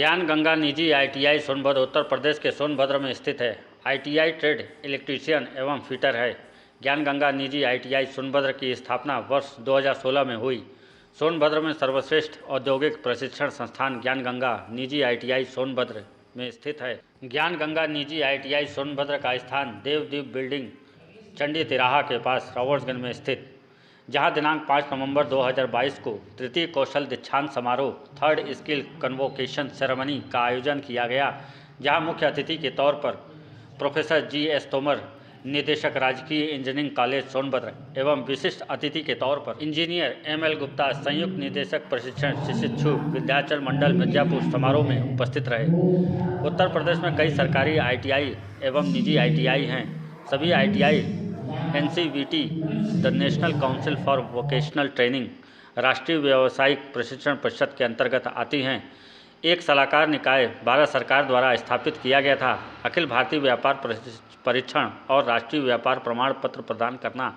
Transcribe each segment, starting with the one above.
ज्ञान गंगा निजी आईटीआई सोनभद्र उत्तर प्रदेश के सोनभद्र में स्थित है। आईटीआई ट्रेड इलेक्ट्रीशियन एवं फिटर है। ज्ञान गंगा निजी आईटीआई सोनभद्र की स्थापना वर्ष 2016 में हुई। सोनभद्र में सर्वश्रेष्ठ औद्योगिक प्रशिक्षण संस्थान ज्ञान गंगा निजी आईटीआई सोनभद्र में स्थित है। ज्ञान गंगा निजी आईटीआई सोनभद्र का स्थान देवदीप बिल्डिंग चंडी तिराहा के पास रावर्ट्सगंज में स्थित, जहां दिनांक 5 नवंबर 2022 को तृतीय कौशल दीक्षांत समारोह थर्ड स्किल कन्वोकेशन सेरेमनी का आयोजन किया गया, जहां मुख्य अतिथि के तौर पर प्रोफेसर GS तोमर, निदेशक राजकीय इंजीनियरिंग कॉलेज सोनभद्र एवं विशिष्ट अतिथि के तौर पर इंजीनियर ML गुप्ता, संयुक्त निदेशक प्रशिक्षण शिशिक्षु विद्याचल मंडल मिर्जापुर समारोह में उपस्थित रहे। उत्तर प्रदेश में कई सरकारी ITI एवं निजी ITI हैं। सभी ITI NCVT the national council for vocational training राष्ट्रीय व्यावसायिक प्रशिक्षण परिषद के अंतर्गत आती हैं। एक सलाहकार निकाय भारत सरकार द्वारा स्थापित किया गया था। अखिल भारतीय व्यापार परीक्षण और राष्ट्रीय व्यापार प्रमाण पत्र प्रदान करना।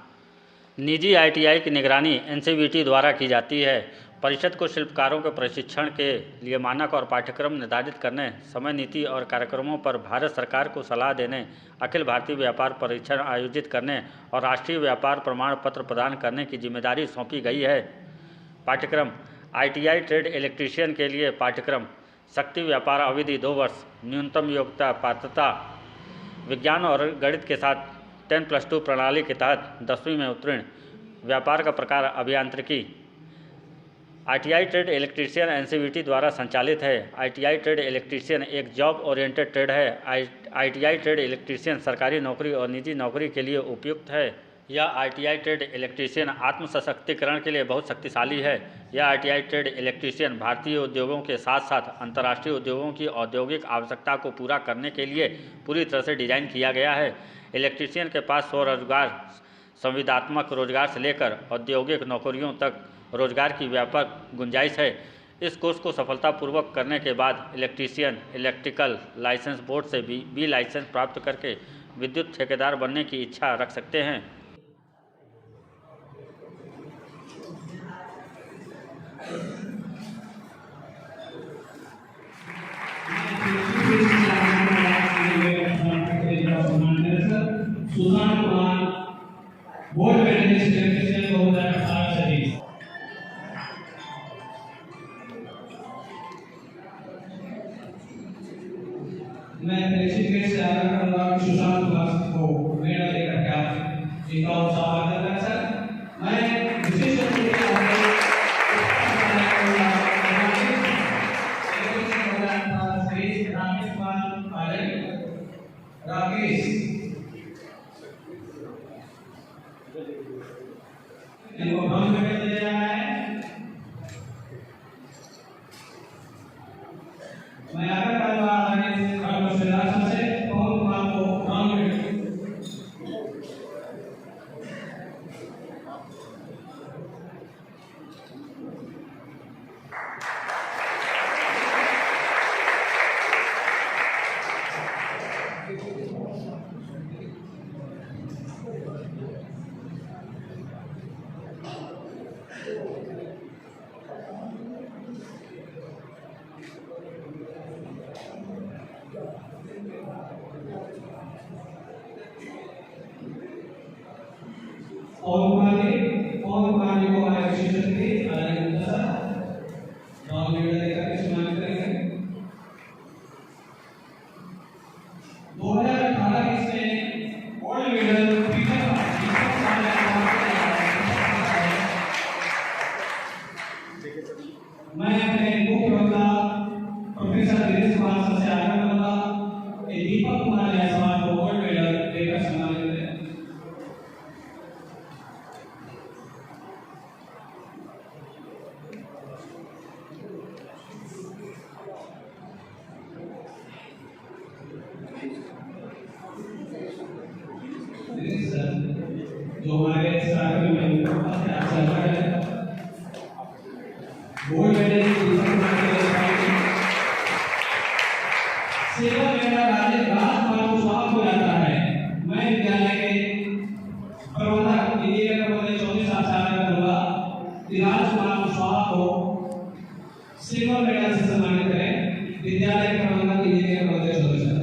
निजी ITI की निगरानी NCVT द्वारा की जाती है। परिषद को शिल्पकारों के प्रशिक्षण के लिए मानक और पाठ्यक्रम निर्धारित करने, समय नीति और कार्यक्रमों पर भारत सरकार को सलाह देने, अखिल भारतीय व्यापार परीक्षण आयोजित करने और राष्ट्रीय व्यापार प्रमाण पत्र प्रदान करने की जिम्मेदारी सौंपी गई है। पाठ्यक्रम ITI ट्रेड इलेक्ट्रीशियन के लिए पाठ्यक्रम शक्ति व्यापार अवधि 2 वर्ष, न्यूनतम योग्यता पात्रता विज्ञान और गणित के साथ 10+2 प्रणाली के तहत 10वीं में उत्तीर्ण। व्यापार का प्रकार अभियांत्रिकी। ITI ट्रेड इलेक्ट्रीशियन NCVT द्वारा संचालित है। ITI ट्रेड इलेक्ट्रीशियन एक जॉब ओरिएंटेड ट्रेड है। ITI ट्रेड इलेक्ट्रीशियन सरकारी नौकरी और निजी नौकरी के लिए उपयुक्त है। यह ITI ट्रेड इलेक्ट्रीशियन आत्म सशक्तिकरण के लिए बहुत शक्तिशाली है। यह ITI ट्रेड इलेक्ट्रीशियन भारतीय उद्योगों के साथ साथ अंतर्राष्ट्रीय उद्योगों की औद्योगिक आवश्यकता को पूरा करने के लिए पूरी तरह से डिजाइन किया गया है। इलेक्ट्रीशियन के पास स्वरोजगार, संविदात्मक रोजगार से लेकर औद्योगिक नौकरियों तक रोजगार की व्यापक गुंजाइश है। इस कोर्स को सफलतापूर्वक करने के बाद इलेक्ट्रीशियन इलेक्ट्रिकल लाइसेंस बोर्ड से B लाइसेंस प्राप्त करके विद्युत ठेकेदार बनने की इच्छा रख सकते हैं। मैं प्रेसिडेंट से आग्रह करूंगा कि सुशांत को मेडल लेकर के आप इनका स्वागत करें। सर, मैं विशेष रूप से राकेश इनको ब्रॉन्ज मेडल दिया जाना है। मैं आग्रह करूंगा और कुमारी को हमारे विशेष अतिथि ब्रॉन्ज मेडल देकर के सम्मानित करेंगे। 2018 इसमें गोल्ड मेडल मैं अपने मुख्य वक्ता प्रोफेसर दिनेश कुमार सर से आग्रह करूंगा कि दीपक कुमार जायसवाल को गोल्ड मेडल देकर सम्मानित करें। जो हमारे साथ में गोल्ड मेडल सेवा मेरा राजपाल को स्वागत हो जाता है। मैं विद्यालय के प्रबंधक इंजीनियर पद 34 साल से आग्रह करूंगा कि राजपाल को स्वागत हो सिल्वर मेडल से सम्मानित करें। विद्यालय के प्रबंधन इंजीनियर का उद्देश्य होता है।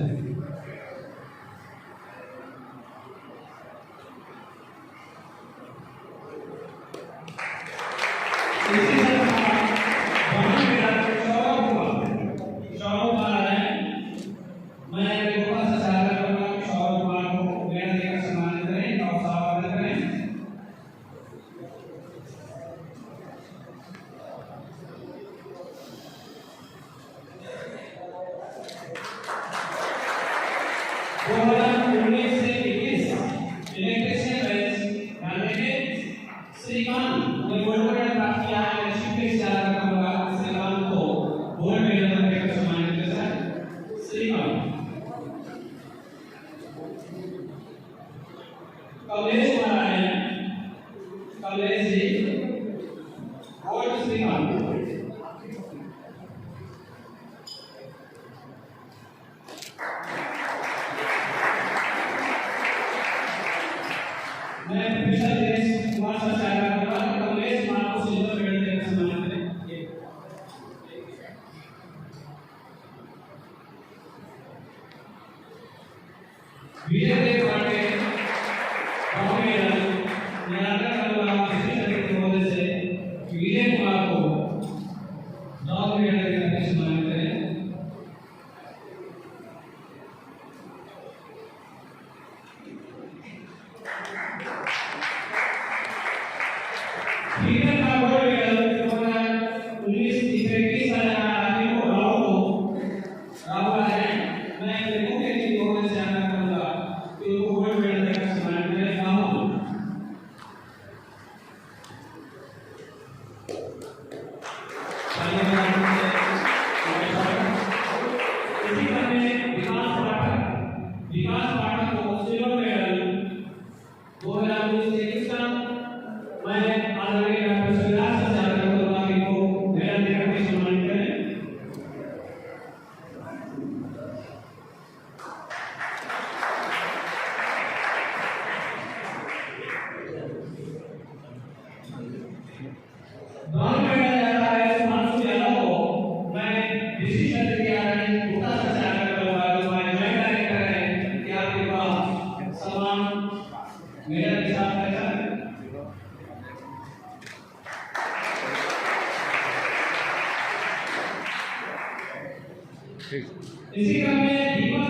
इसी क्रम में दीपक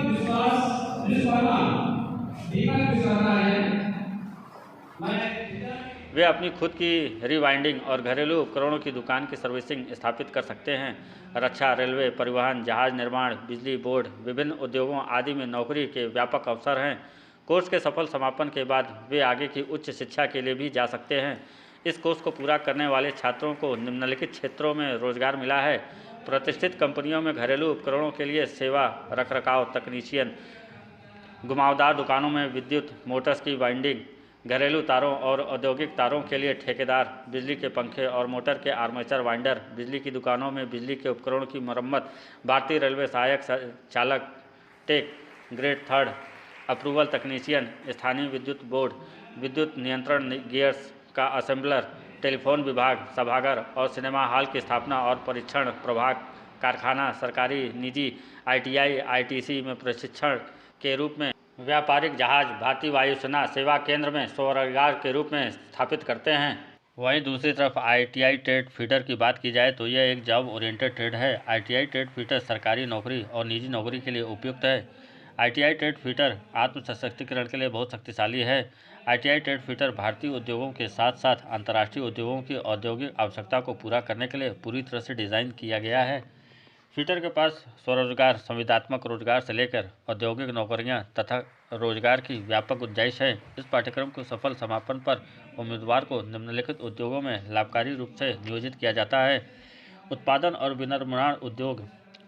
विश्वकर्मा है। वे अपनी खुद की रीवाइंडिंग और घरेलू उपकरणों की दुकान की सर्विसिंग स्थापित कर सकते हैं। रक्षा, रेलवे, परिवहन, जहाज निर्माण, बिजली बोर्ड, विभिन्न उद्योगों आदि में नौकरी के व्यापक अवसर हैं। कोर्स के सफल समापन के बाद वे आगे की उच्च शिक्षा के लिए भी जा सकते हैं। इस कोर्स को पूरा करने वाले छात्रों को निम्नलिखित क्षेत्रों में रोजगार मिला है: प्रतिष्ठित कंपनियों में घरेलू उपकरणों के लिए सेवा रखरखाव तकनीशियन, घुमावदार दुकानों में विद्युत मोटर्स की वाइंडिंग, घरेलू तारों और औद्योगिक तारों के लिए ठेकेदार, बिजली के पंखे और मोटर के आर्मेचर वाइंडर, बिजली की दुकानों में बिजली के उपकरणों की मरम्मत, भारतीय रेलवे सहायक चालक, टेक ग्रेड 3 अप्रूवल तकनीशियन, स्थानीय विद्युत बोर्ड, विद्युत नियंत्रण गियर्स का असेंबलर, टेलीफोन विभाग, सभागार और सिनेमा हॉल की स्थापना और परीक्षण प्रभाग, कारखाना, सरकारी, निजी, ITI, ITC में प्रशिक्षण के रूप में, व्यापारिक जहाज, भारतीय वायुसेना सेवा केंद्र में स्वरोजगार के रूप में स्थापित करते हैं। वहीं दूसरी तरफ ITI ट्रेड फीडर की बात की जाए तो यह एक जॉब ओरिएंटेड ट्रेड है। ITI ट्रेड फीडर सरकारी नौकरी और निजी नौकरी के लिए उपयुक्त है। ITI ट्रेड फीडर आत्म सशक्तिकरण के लिए बहुत शक्तिशाली है। ITI ट्रेड फीडर भारतीय उद्योगों के साथ साथ अंतर्राष्ट्रीय उद्योगों की औद्योगिक आवश्यकता को पूरा करने के लिए पूरी तरह से डिज़ाइन किया गया है। फीडर के पास स्वरोजगार, संविदात्मक रोजगार से लेकर औद्योगिक नौकरियां तथा रोजगार की व्यापक गुंजाइश है। इस पाठ्यक्रम के सफल समापन पर उम्मीदवार को निम्नलिखित उद्योगों में लाभकारी रूप से नियोजित किया जाता है: उत्पादन और विनिर्माण उद्योग,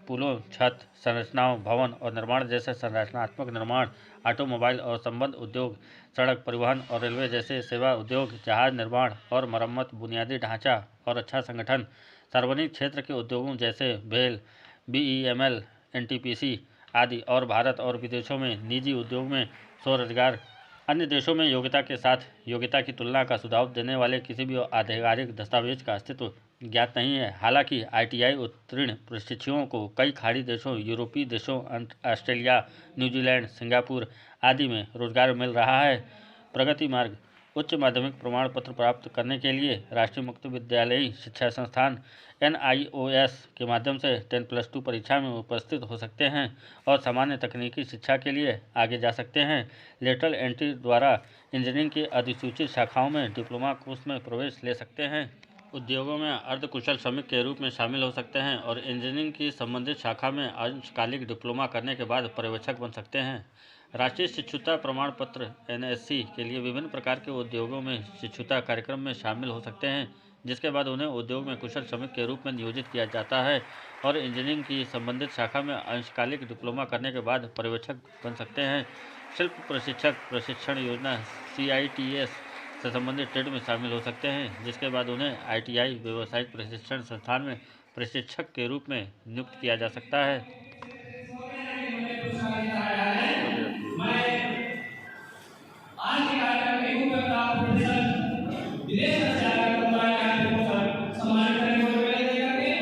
पुलों, छत संरचनाओं, भवन और निर्माण जैसे संरचनात्मक निर्माण, ऑटोमोबाइल और संबद्ध उद्योग, सड़क परिवहन और रेलवे जैसे सेवा उद्योग, जहाज निर्माण और मरम्मत, बुनियादी ढांचा और अच्छा संगठन, सार्वजनिक क्षेत्र के उद्योगों जैसे भेल, BEML, NTPC आदि, और भारत और विदेशों में निजी उद्योग में स्वरोजगार। अन्य देशों में योग्यता के साथ योग्यता की तुलना का सुझाव देने वाले किसी भी आधिकारिक दस्तावेज का अस्तित्व ज्ञात नहीं है। हालांकि आईटीआई उत्तीर्ण प्रशिक्षुओं को कई खाड़ी देशों, यूरोपीय देशों, ऑस्ट्रेलिया, न्यूजीलैंड, सिंगापुर आदि में रोजगार मिल रहा है। प्रगति मार्ग उच्च माध्यमिक प्रमाण पत्र प्राप्त करने के लिए राष्ट्रीय मुक्त विद्यालयी शिक्षा संस्थान NIOS के माध्यम से 10+2 परीक्षा में उपस्थित हो सकते हैं और सामान्य तकनीकी शिक्षा के लिए आगे जा सकते हैं। लेटरल एंट्री द्वारा इंजीनियरिंग की अधिसूचित शाखाओं में डिप्लोमा कोर्स में प्रवेश ले सकते हैं। उद्योगों में अर्धकुशल श्रमिक के रूप में शामिल हो सकते हैं और इंजीनियरिंग की संबंधित शाखा में अंशकालिक डिप्लोमा करने के बाद पर्यवेक्षक बन सकते हैं। राष्ट्रीय शिक्षुता प्रमाण पत्र NSC के लिए विभिन्न प्रकार के उद्योगों में शिक्षुता कार्यक्रम में शामिल हो सकते हैं, जिसके बाद उन्हें उद्योग में कुशल श्रमिक के रूप में नियोजित किया जाता है और इंजीनियरिंग की संबंधित शाखा में अंशकालिक डिप्लोमा करने के बाद पर्यवेक्षक बन सकते हैं। शिल्प प्रशिक्षक प्रशिक्षण योजना CITS से संबंधित ट्रेड में शामिल हो सकते हैं, जिसके बाद उन्हें ITI व्यावसायिक प्रशिक्षण संस्थान में प्रशिक्षक के रूप में नियुक्त किया जा सकता है। आज के कार्यक्रम में यूं करता प्रतिशत विदेश से आकर तुम्हारे यहाँ पे पहुंचा सम्मानित करने को मिले देकर के